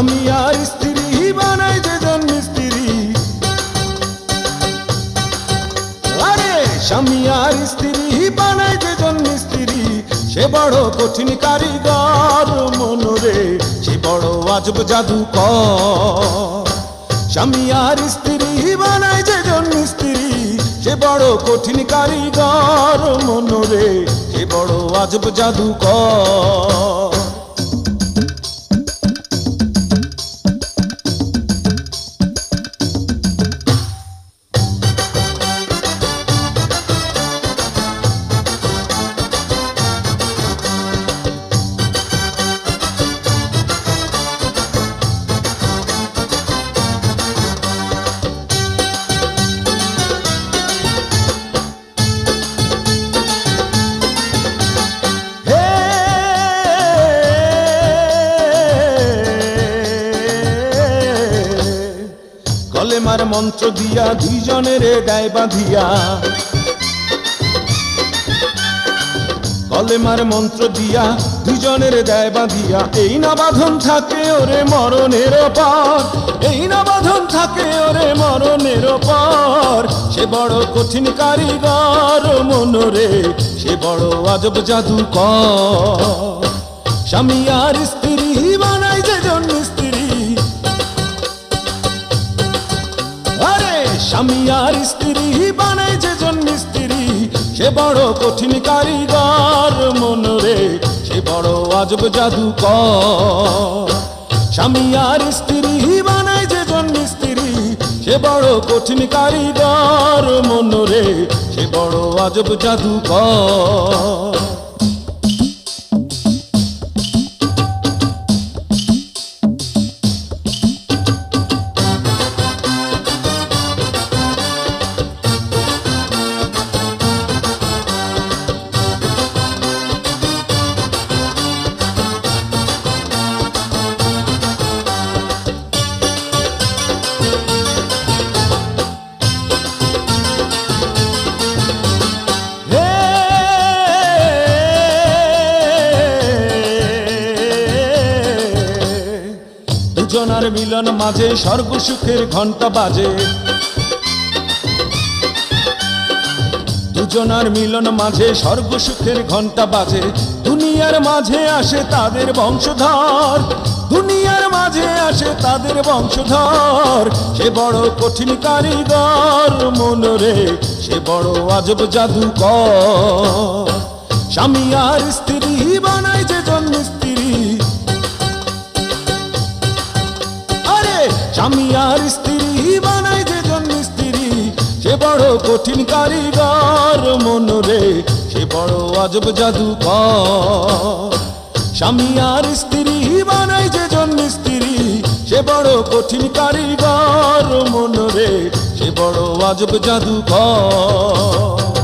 স্বামী আর স্ত্রী বানায় যেজন মিস্ত্রি, আরে স্বামী আর স্ত্রী বানায় যেজন মিস্ত্রি, সে বড় কঠিন কারিগর মনরে, সে বড় আজব জাদুকর। স্বামী আর স্ত্রী বানায় যেজন মিস্ত্রি, সে বড় কঠিন কারিগর মনরে, সে বড় আজব জাদুকর। কলেমার মন্ত্র দিয়া দুইজনের গায়ে বাঁধিয়া, কলেমার মন্ত্র দিয়া দুইজনের গায়ে বাঁধিয়া, এই না বাঁধন থাকে ওরে মরণের পর, এই না বাঁধন থাকে ওরে মরণের পর। সে বড় কঠিন কারিগর মনরে, সে বড় আজব জাদুকর। স্বামী আর স্ত্রী বানায় যেজন মিস্ত্রি, আরে স্বামী আর স্ত্রী বানায় যেজন মিস্ত্রি, সে বড় কঠিন কারিগর মনরে, সে বড় আজব জাদুকর। স্বামী আর স্ত্রী বানায় যেজন মিস্ত্রি, সে বড় কঠিন কারিগর মনরে, সে বড় আজব জাদুকর। দুজনার মিলন মাঝে স্বর্গ সুখের ঘন্টা বাজে, দুজনার মিলন মাঝে স্বর্গ সুখের ঘন্টা বাজে। দুনিয়ার মাঝে আসে তাদের বংশধর, দুনিয়ার মাঝে আসে তাদের বংশধর। সে বড় কঠিন কারিগর মনরে, সে বড় আজব জাদুকর। স্বামী আর স্ত্রী বানায় যেজন মিস্ত্রি, স্বামী আর স্ত্রী বানায় যেজন মিস্ত্রি, সে বড় কঠিন কারিগর মনরে, সে বড় আজব জাদুকর। স্বামী আর স্ত্রী বানায় যেজন মিস্ত্রি, সে বড় কঠিন কারিগর মনরে, সে বড় আজব জাদুকর।